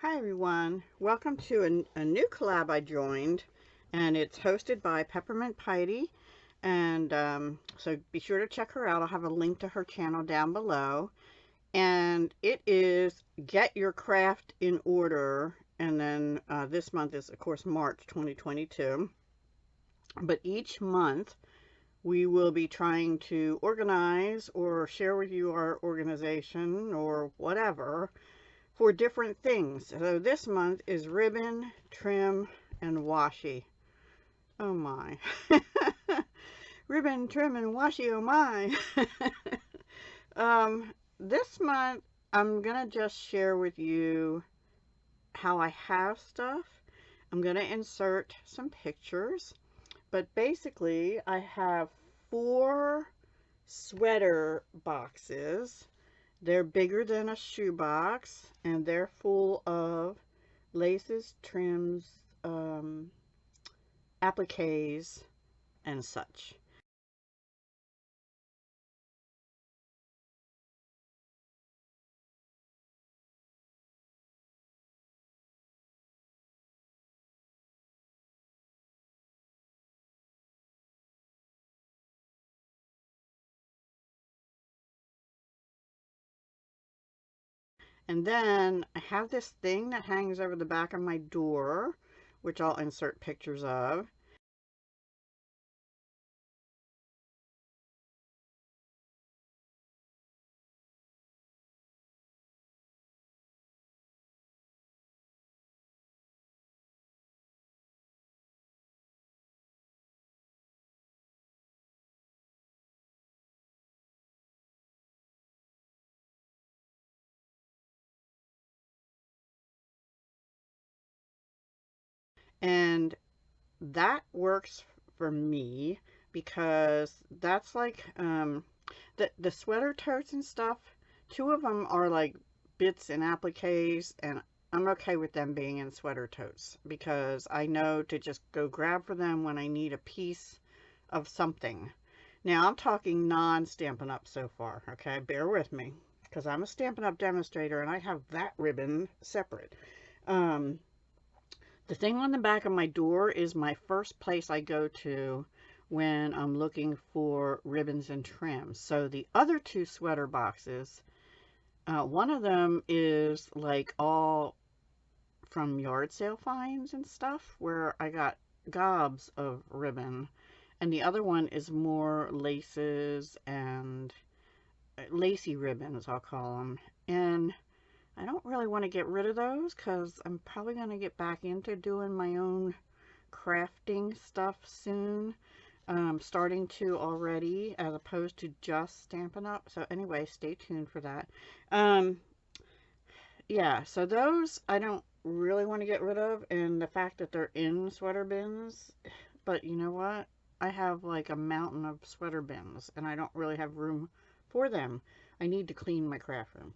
Hi everyone, welcome to a new collab I joined, and it's hosted by Peppermint Peidi, and so be sure to check her out. I'll have a link to her channel down below, and it is Get Your Craft in Order, and then this month is of course March 2022, but each month we will be trying to organize or share with you our organization or whatever for different things. So this month is ribbon, trim, and washi. Oh my. Ribbon, trim, and washi, oh my. This month I'm gonna just share with you how I have stuff. I'm gonna insert some pictures, but basically I have 4 sweater boxes. They're bigger than a shoebox, and they're full of laces, trims, appliques, and such. And then I have this thing that hangs over the back of my door, which I'll insert pictures of. And that works for me because that's like the sweater totes and stuff. 2 of them are like bits and appliques, and I'm okay with them being in sweater totes because I know to just go grab for them when I need a piece of something. Now I'm talking non-Stampin' Up so far, okay? Bear with me because I'm a Stampin' Up demonstrator and I have that ribbon separate. The thing on the back of my door is my first place I go to when I'm looking for ribbons and trims. So the other 2 sweater boxes, one of them is like all from yard sale finds and stuff where I got gobs of ribbon. And the other one is more laces and lacy ribbons, I'll call them. And I don't really want to get rid of those because I'm probably going to get back into doing my own crafting stuff soon. Starting to already, as opposed to just Stampin' Up. So anyway, stay tuned for that. Yeah, so those I don't really want to get rid of, and the fact that they're in sweater bins, but you know what? I have like a mountain of sweater bins, and I don't really have room for them. I need to clean my craft room.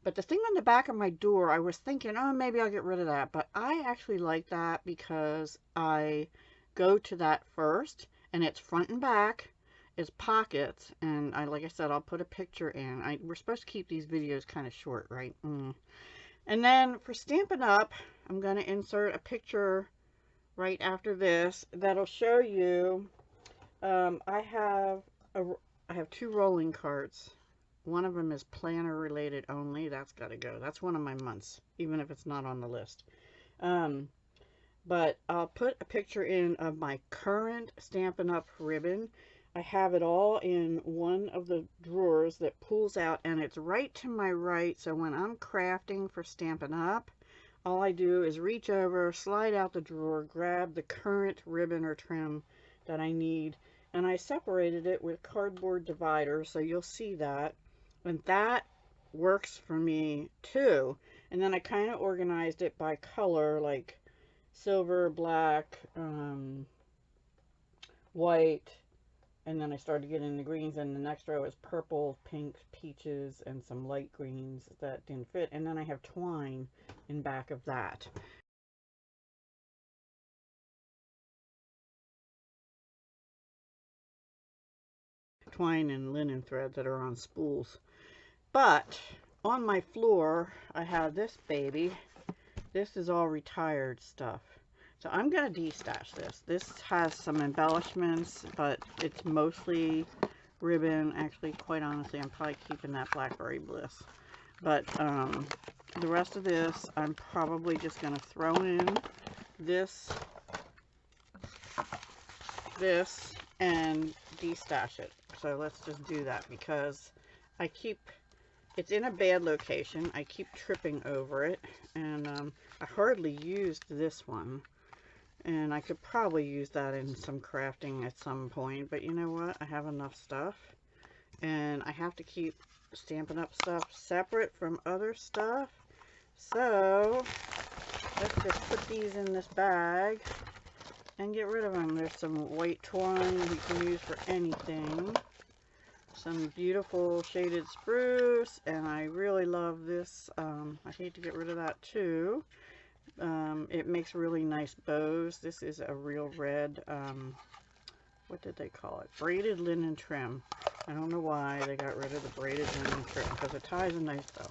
But the thing on the back of my door, I was thinking, oh, maybe I'll get rid of that. But I actually like that because I go to that first, and it's front and back. It's pockets, and like I said, I'll put a picture in. We're supposed to keep these videos kind of short, right? And then for Stampin' Up, I'm going to insert a picture right after this that'll show you. I have 2 rolling carts. One of them is planner related only. That's got to go. That's one of my months, even if it's not on the list. But I'll put a picture in of my current Stampin' Up ribbon. I have it all in one of the drawers that pulls out, and it's right to my right. So when I'm crafting for Stampin' Up, all I do is reach over, slide out the drawer, grab the current ribbon or trim that I need, and I separated it with cardboard dividers, so you'll see that. And that works for me too. And then I kind of organized it by color, like silver, black, white, and then I started getting the greens, and the next row is purple, pink, peaches, and some light greens that didn't fit. And then I have twine in back of that. Twine and linen thread that are on spools. But on my floor, I have this baby, This is all retired stuff. So I'm going to destash this. This has some embellishments, but it's mostly ribbon. Actually, quite honestly, I'm probably keeping that Blackberry Bliss. But the rest of this, I'm probably just going to throw in this, and destash it. So let's just do that, because it's in a bad location. I keep tripping over it, and I hardly used this one. And I could probably use that in some crafting at some point, but you know what? I have enough stuff, and I have to keep stamping up stuff separate from other stuff. So let's just put these in this bag and get rid of them. There's some white twine you can use for anything. Some beautiful shaded spruce, and I really love this. I hate to get rid of that too. It makes really nice bows. This is a real red, what did they call it? Braided linen trim. I don't know why they got rid of the braided linen trim, because the ties are nice though.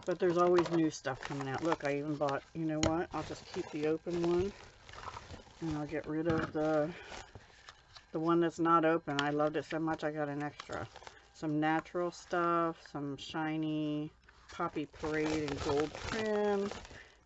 But there's always new stuff coming out. Look, I even bought, you know what? I'll just keep the open one, and I'll get rid of the one that's not open. I loved it so much I got an extra. Some natural stuff, some shiny Poppy Parade and gold trim.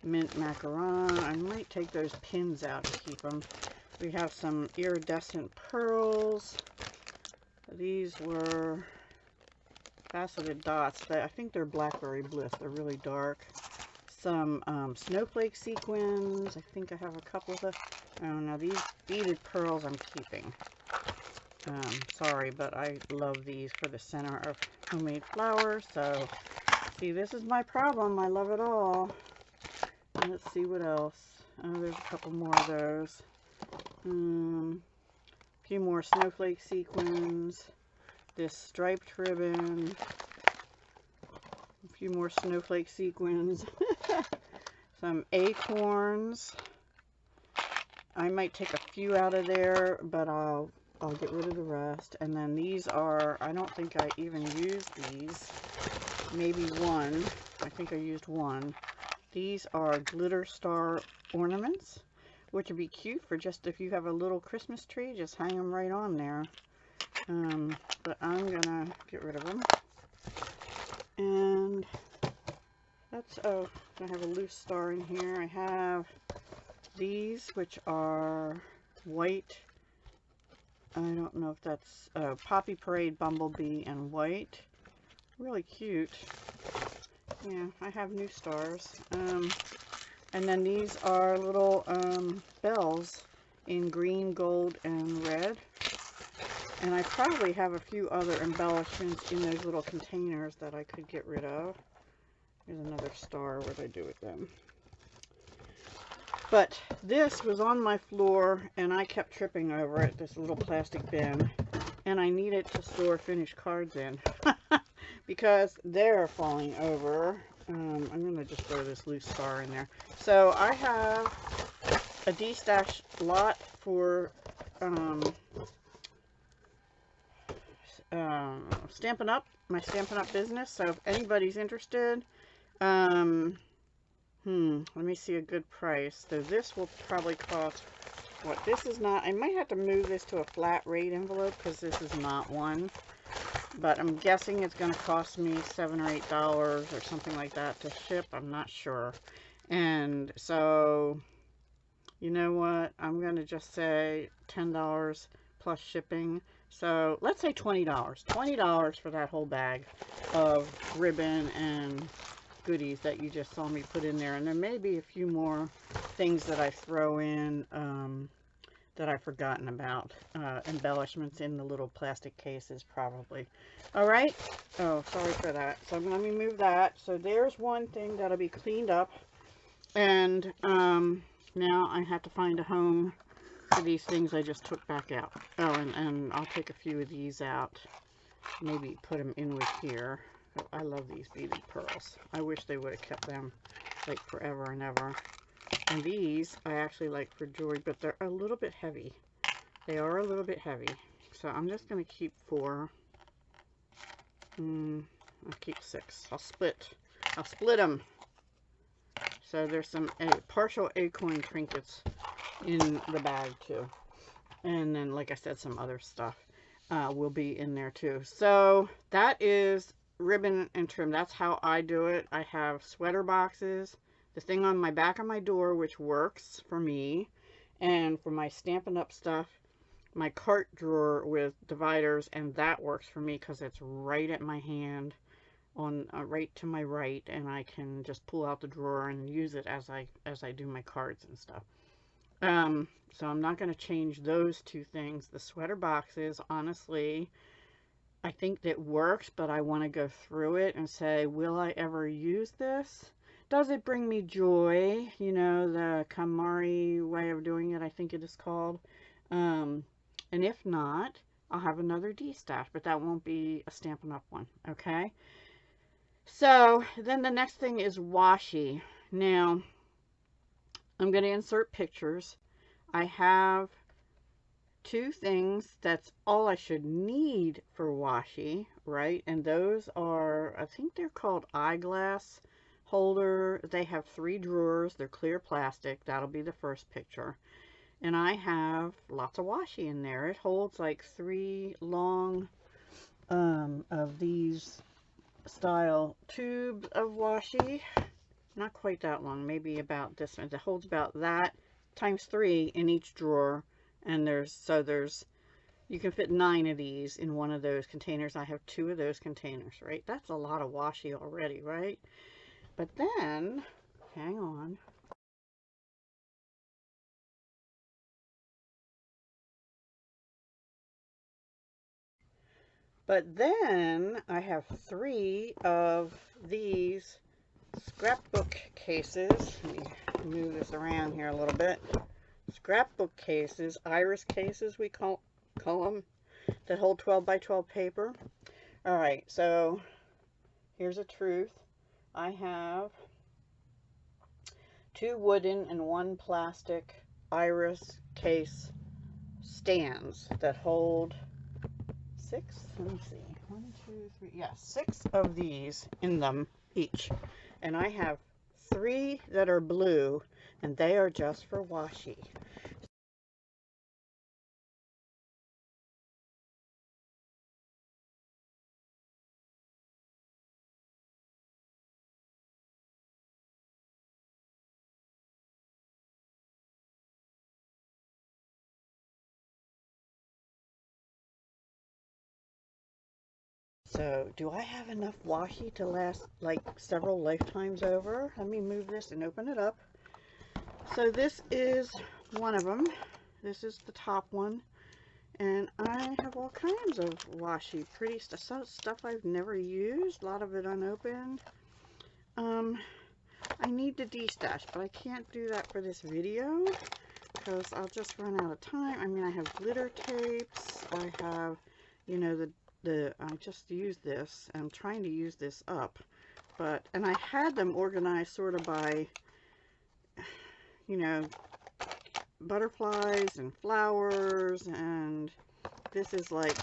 Mint macaron. I might take those pins out to keep them. We have some iridescent pearls. These were faceted dots. I think they're Blackberry Bliss. They're really dark. Some snowflake sequins. I think I have a couple of them. Oh, now these beaded pearls I'm keeping. Sorry, but I love these for the center of homemade flowers. So, see, this is my problem. I love it all. Let's see what else. Oh, there's a couple more of those. A few more snowflake sequins. This striped ribbon. A few more snowflake sequins. Some acorns. I might take a few out of there, but I'll get rid of the rest. And then these are, I don't think I even used these. Maybe one. I think I used one. These are glitter star ornaments, which would be cute for just if you have a little Christmas tree, just hang them right on there. But I'm gonna get rid of them. And that's, oh, I have a loose star in here. I have these, which are white. I don't know if that's Poppy Parade Bumblebee and white. Really cute. Yeah, I have new stars. And then these are little bells in green, gold, and red. And I probably have a few other embellishments in those little containers that I could get rid of. Here's another star. What did I do with them? But this was on my floor, and I kept tripping over it, this little plastic bin. And I needed to store finished cards in. Because they're falling over. I'm going to just throw this loose star in there. So I have a DESTASH lot for Stampin' Up, my Stampin' Up business. So if anybody's interested, let me see a good price. So this will probably cost, what, this is not, I might have to move this to a flat rate envelope because this is not one. But I'm guessing it's going to cost me $7 or $8 or something like that to ship. I'm not sure. And so, you know what? I'm going to just say $10 plus shipping. So let's say $20. $20 for that whole bag of ribbon and goodies that you just saw me put in there. And there may be a few more things that I throw in that I've forgotten about. Embellishments in the little plastic cases probably. Alright. Oh, sorry for that. So let me move that. So there's one thing that'll be cleaned up. And now I have to find a home for these things I just took back out. Oh, and I'll take a few of these out. Maybe put them in with here. I love these beaded pearls. I wish they would have kept them like forever and ever. And these I actually like for jewelry, but they're a little bit heavy. They are a little bit heavy. So I'm just going to keep 4. I'll keep 6. I'll split them. So there's some partial acorn trinkets in the bag too. And then, like I said, some other stuff will be in there too. So that is ribbon and trim. That's how I do it. I have sweater boxes, the thing on my back of my door, which works for me, and for my Stampin' Up! Stuff, my cart drawer with dividers, and that works for me because it's right at my hand, on right to my right, and I can just pull out the drawer and use it as I do my cards and stuff. So I'm not going to change those two things. The sweater boxes, honestly, I think that works, but I want to go through it and say, will I ever use this? Does it bring me joy? You know, the KonMari way of doing it, I think it is called. And if not, I'll have another DESTASH, but that won't be a Stampin' Up! One, okay? So then the next thing is washi. Now, I'm going to insert pictures. I have two things. That's all I should need for washi, right? And those are, I think they're called eyeglass holder. They have 3 drawers. They're clear plastic. That'll be the first picture. And I have lots of washi in there. It holds like 3 long of these style tubes of washi. Not quite that long, maybe about this one. It holds about that times 3 in each drawer, and there's you can fit 9 of these in one of those containers. I have 2 of those containers, right? That's a lot of washi already, right? But then, hang on. But then I have 3 of these scrapbook cases. Let me move this around here a little bit. Scrapbook cases, iris cases we call them, that hold 12 by 12 paper. All right, so here's a truth. I have 2 wooden and 1 plastic iris case stands that hold 6, let me see, 1, 2, 3, yeah, 6 of these in them each. And I have 3 that are blue, and they are just for washi. So, do I have enough washi to last like several lifetimes over? Let me move this and open it up. So this is one of them. This is the top one. And I have all kinds of washi, pretty stuff I've never used, a lot of it unopened. I need to DESTASH, but I can't do that for this video because I'll just run out of time. I mean, I have glitter tapes. I have, you know, I just used this. I'm trying to use this up, and I had them organized sort of by, you know, butterflies and flowers, and this is like,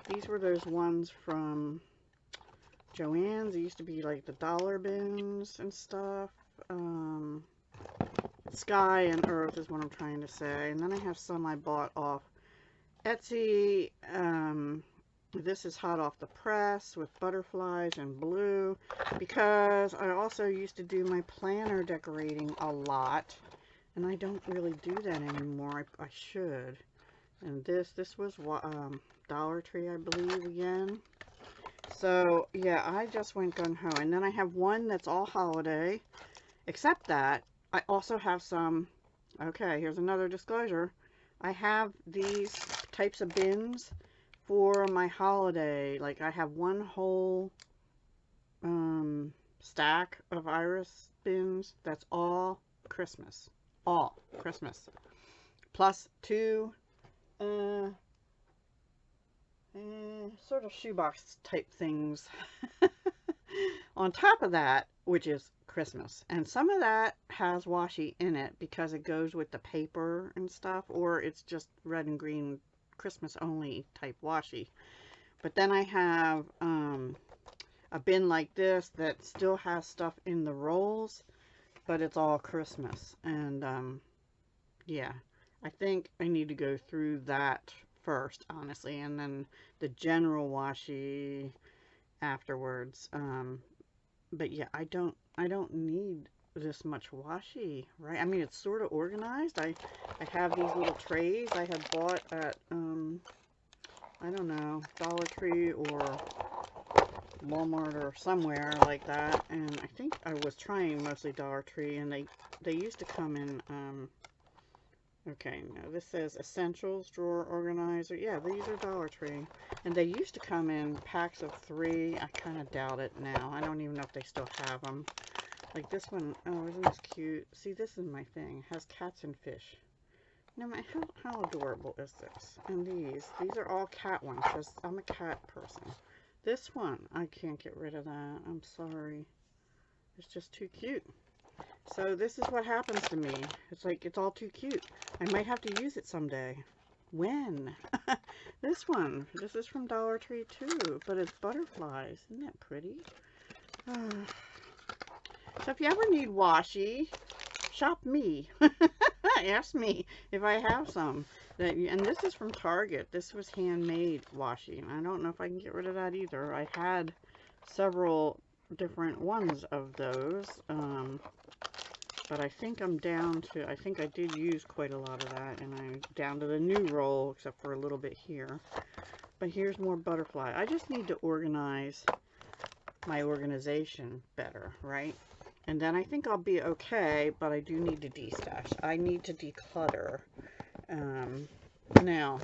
these were those ones from Joann's. It used to be like the dollar bins and stuff. Sky and Earth is what I'm trying to say. And then I have some I bought off Etsy. This is hot off the press with butterflies and blue, because I also used to do my planner decorating a lot, and I don't really do that anymore. I should. And this was Dollar Tree, I believe, again. So yeah, I just went gung-ho. And then I have one that's all holiday, except that I also have some, okay, here's another disclosure. I have these types of bins for my holiday. Like, I have one whole stack of iris bins that's all Christmas. All Christmas. Plus 2 sort of shoebox type things on top of that, which is Christmas. And some of that has washi in it because it goes with the paper and stuff, or it's just red and green Christmas only type washi. But then I have a bin like this that still has stuff in the rolls. but it's all Christmas. And yeah, I think I need to go through that first, honestly, and then the general washi afterwards. But yeah, I don't need this much washi, right? I mean, it's sort of organized. I have these little trays I had bought at I don't know, Dollar Tree or Walmart or somewhere like that, and I think I was trying mostly Dollar Tree, and they used to come in okay, now this says Essentials Drawer Organizer. Yeah, these are Dollar Tree, and they used to come in packs of 3. I kind of doubt it now. I don't even know if they still have them. Like this one, oh, isn't this cute? See, this is my thing. It has cats and fish. Now, how adorable is this? And these are all cat ones, because I'm a cat person. This one, I can't get rid of that. I'm sorry. It's just too cute. So this is what happens to me. It's like, it's all too cute. I might have to use it someday. When? This one. This is from Dollar Tree too, but it's butterflies. Isn't that pretty? So if you ever need washi, shop me. Ask me if I have some. And this is from Target. This was handmade washi. I don't know if I can get rid of that either. I had several different ones of those. But I think I'm down to, I think I did use quite a lot of that, and I'm down to the new roll, except for a little bit here. But here's more butterfly. I just need to organize my organization better, right? And then I think I'll be okay, but I do need to destash. I need to declutter. Now,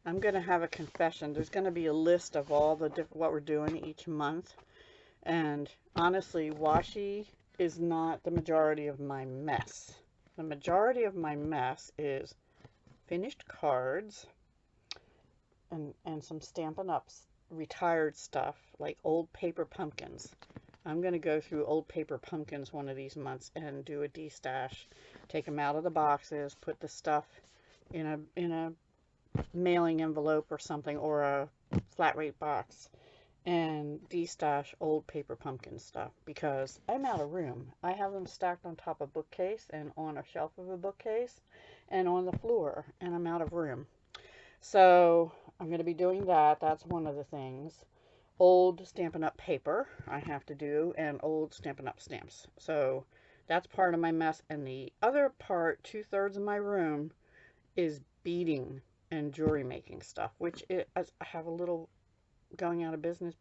I'm going to have a confession. There's going to be a list of all the what we're doing each month. And honestly, washi is not the majority of my mess. The majority of my mess is finished cards and some Stampin' Up! Retired stuff, like old paper pumpkins. I'm going to go through old paper pumpkins one of these months and do a destash. Take them out of the boxes, put the stuff in a mailing envelope or something, or a flat rate box, and destash old paper pumpkin stuff, because I'm out of room. I have them stacked on top of a bookcase and on a shelf of a bookcase and on the floor, and I'm out of room. So I'm going to be doing that. That's one of the things. Old Stampin' Up! Paper I have to do, and old Stampin' Up! Stamps. So that's part of my mess. And the other part, 2/3 of my room, is beading and jewelry making stuff, which I have a little going out of business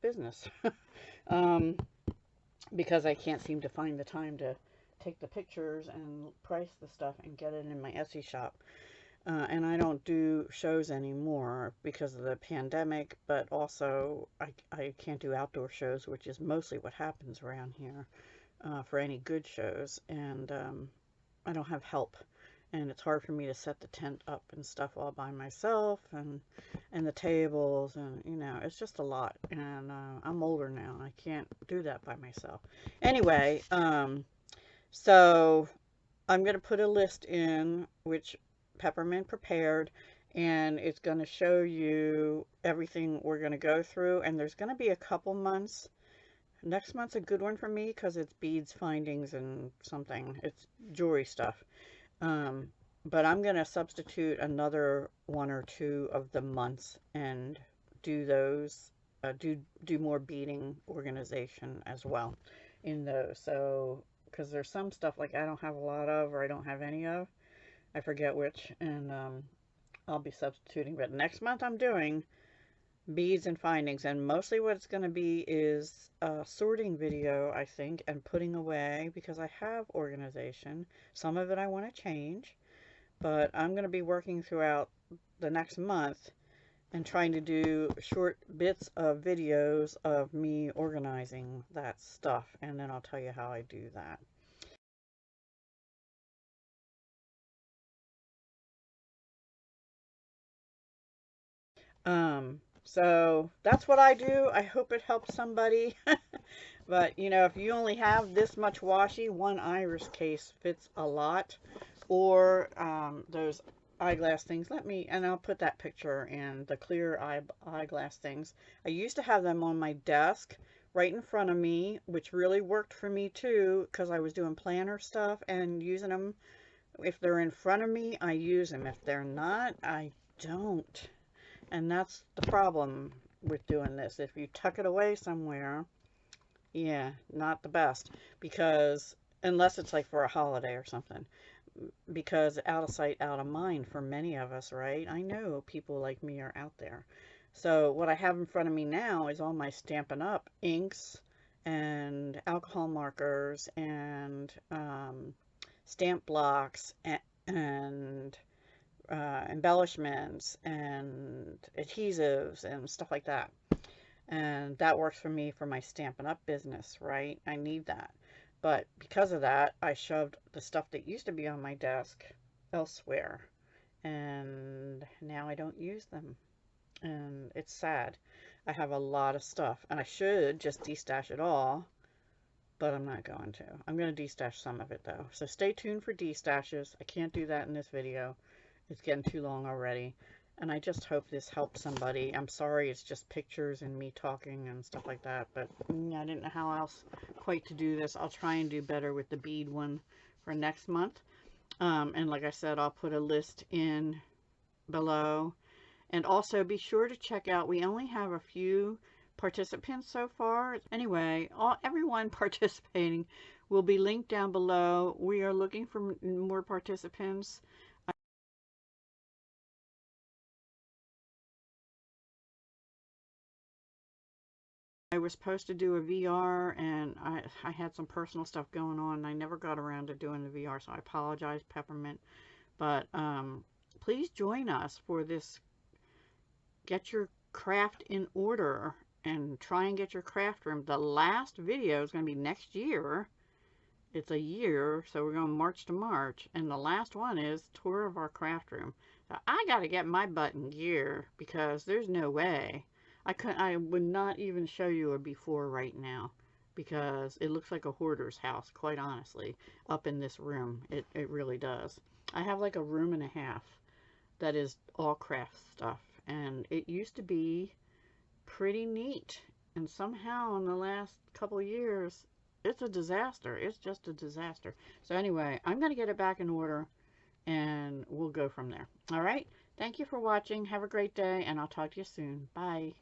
because I can't seem to find the time to take the pictures and price the stuff and get it in my Etsy shop. And I don't do shows anymore because of the pandemic, but also I can't do outdoor shows, which is mostly what happens around here for any good shows. And I don't have help. And it's hard for me to set the tent up and stuff all by myself, and the tables, and you know, it's just a lot. And I'm older now. I can't do that by myself. Anyway, so I'm going to put a list in, which Peppermint prepared, and it's going to show you everything we're going to go through. And there's going to be a couple months. Next month's a good one for me because it's beads, findings, and something. It's jewelry stuff. But I'm going to substitute another 1 or 2 of the months and do those, do more beading organization as well in those. So, because there's some stuff like I don't have a lot of, or I don't have any of. I forget which, and I'll be substituting. But next month I'm doing beads and findings, and mostly what it's going to be is a sorting video, I think, and putting away, because I have organization. Some of it I want to change, but I'm going to be working throughout the next month and trying to do short bits of videos of me organizing that stuff, and then I'll tell you how I do that. So that's what I do. I hope it helps somebody. But, you know, if you only have this much washi, one iris case fits a lot. Or those eyeglass things. And I'll put that picture in, the clear eyeglass things. I used to have them on my desk, right in front of me, which really worked for me too, because I was doing planner stuff and using them. If they're in front of me, I use them. If they're not, I don't. And that's the problem with doing this. If you tuck it away somewhere, yeah, not the best. Because, unless it's like for a holiday or something. Because out of sight, out of mind for many of us, right? I know people like me are out there. So what I have in front of me now is all my Stampin' Up! Inks and alcohol markers and stamp blocks and embellishments and adhesives and stuff like that. And that works for me for my Stampin' Up! Business, right? I need that. But because of that, I shoved the stuff that used to be on my desk elsewhere. And now I don't use them. And it's sad. I have a lot of stuff. And I should just destash it all. But I'm not going to. I'm going to destash some of it though. So stay tuned for destashes. I can't do that in this video. It's getting too long already. And I just hope this helps somebody. I'm sorry it's just pictures and me talking and stuff like that. But I didn't know how else quite to do this. I'll try and do better with the bead one for next month. And like I said, I'll put a list in below. And also be sure to check out, we only have a few participants so far. Anyway, everyone participating will be linked down below. We are looking for more participants. I was supposed to do a VR, and I had some personal stuff going on, and I never got around to doing the VR, so I apologize, Peppermint. But please join us for this. Get your craft in order and try and get your craft room. The last video is going to be next year. It's a year, so we're going March to March, and the last one is tour of our craft room. So I got to get my butt in gear because there's no way. I would not even show you a before right now because it looks like a hoarder's house, quite honestly, up in this room. It really does. I have like a room and a half that is all craft stuff, and it used to be pretty neat, and somehow in the last couple of years it's a disaster. It's just a disaster. So anyway, I'm going to get it back in order and we'll go from there. All right, thank you for watching. Have a great day, and I'll talk to you soon. Bye.